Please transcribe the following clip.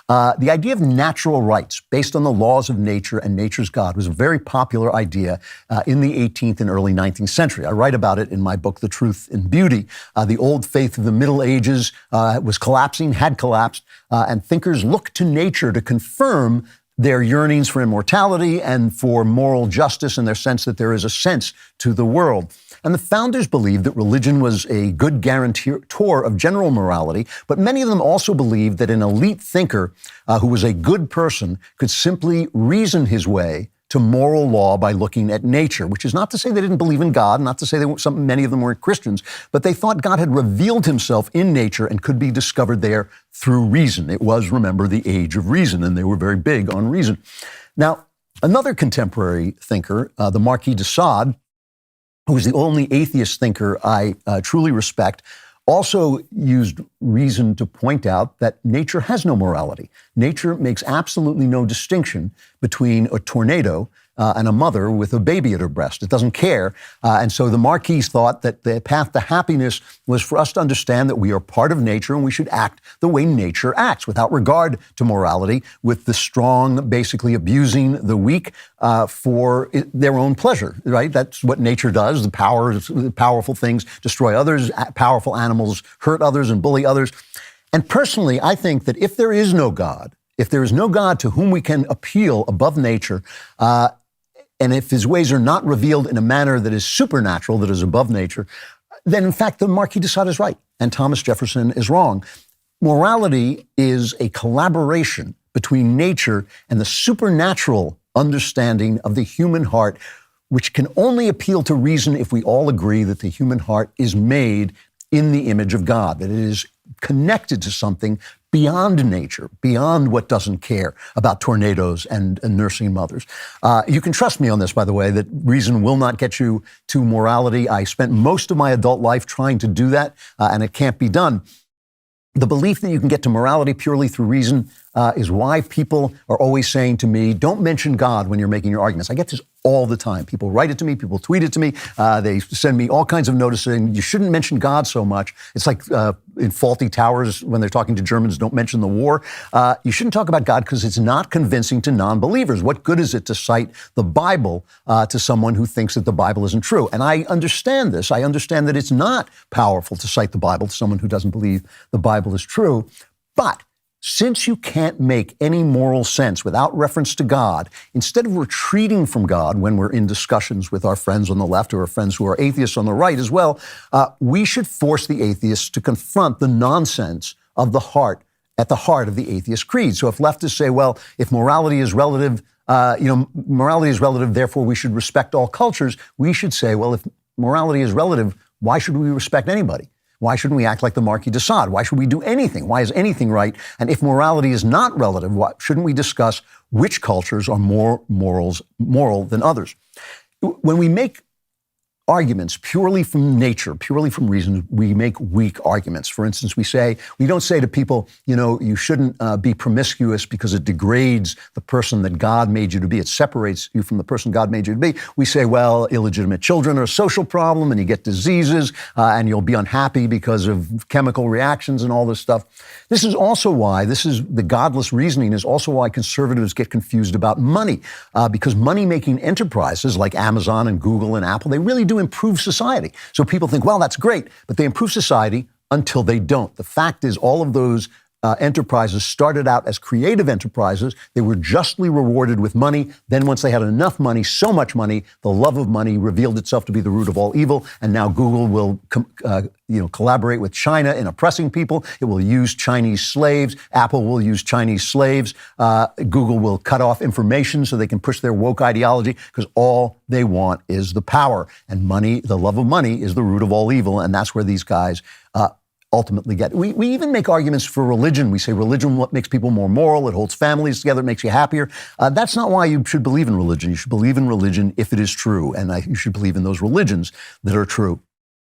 The idea of natural rights based on the laws of nature and nature's God was a very popular idea in the 18th and early 19th century. I write about it in my book, The Truth in Beauty. The old faith of the Middle Ages was collapsing, had collapsed, and thinkers looked to nature to confirm their yearnings for immortality and for moral justice and their sense that there is a sense to the world. And the founders believed that religion was a good guarantor of general morality, but many of them also believed that an elite thinker who was a good person could simply reason his way to moral law by looking at nature, which is not to say they didn't believe in God, not to say many of them weren't Christians, but they thought God had revealed himself in nature and could be discovered there through reason. It was, remember, the age of reason, and they were very big on reason. Now, another contemporary thinker, the Marquis de Sade, who was the only atheist thinker I truly respect, also used reason to point out that nature has no morality. Nature makes absolutely no distinction between a tornado and a mother with a baby at her breast. It doesn't care. And so the Marquis thought that the path to happiness was for us to understand that we are part of nature and we should act the way nature acts without regard to morality, with the strong basically abusing the weak for their own pleasure, right? That's what nature does. The powerful things destroy others, powerful animals hurt others and bully others. And personally, I think that if there is no God, if there is no God to whom we can appeal above nature, and if his ways are not revealed in a manner that is supernatural, that is above nature, then in fact the Marquis de Sade is right and Thomas Jefferson is wrong. Morality is a collaboration between nature and the supernatural understanding of the human heart, which can only appeal to reason if we all agree that the human heart is made in the image of God, that it is connected to something beyond nature, beyond what doesn't care about tornadoes and nursing mothers. You can trust me on this, by the way, that reason will not get you to morality. I spent most of my adult life trying to do that, and it can't be done. The belief that you can get to morality purely through reason is why people are always saying to me, don't mention God when you're making your arguments. I get this all the time. People write it to me, people tweet it to me, they send me all kinds of notices saying, you shouldn't mention God so much. It's like in Faulty Towers when they're talking to Germans, don't mention the war. You shouldn't talk about God because it's not convincing to non-believers. What good is it to cite the Bible to someone who thinks that the Bible isn't true? And I understand this. I understand that it's not powerful to cite the Bible to someone who doesn't believe the Bible is true. But since you can't make any moral sense without reference to God, instead of retreating from God when we're in discussions with our friends on the left or our friends who are atheists on the right as well, we should force the atheists to confront the nonsense of the heart, at the heart of the atheist creed. So if leftists say, well, if morality is relative, morality is relative, therefore we should respect all cultures, we should say, well, if morality is relative, why should we respect anybody? Why shouldn't we act like the Marquis de Sade? Why should we do anything? Why is anything right? And if morality is not relative, why shouldn't we discuss which cultures are more moral than others? When we make arguments purely from nature, purely from reason, we make weak arguments. For instance, we don't say to people, you shouldn't be promiscuous because it degrades the person that God made you to be. It separates you from the person God made you to be. We say, well, illegitimate children are a social problem and you get diseases and you'll be unhappy because of chemical reactions and all this stuff. This is the godless reasoning is also why conservatives get confused about money, because money-making enterprises like Amazon and Google and Apple, they really do improve society. So people think, well, that's great, but they improve society until they don't. The fact is all of those enterprises started out as creative enterprises. They were justly rewarded with money. Then once they had enough money, so much money, the love of money revealed itself to be the root of all evil. And now Google will collaborate with China in oppressing people. It will use Chinese slaves. Apple will use Chinese slaves. Google will cut off information so they can push their woke ideology because all they want is the power. And money, the love of money, is the root of all evil. And that's where these guys ultimately get. We even make arguments for religion. We say religion what makes people more moral. It holds families together. It makes you happier. That's not why you should believe in religion. You should believe in religion if it is true. And you should believe in those religions that are true.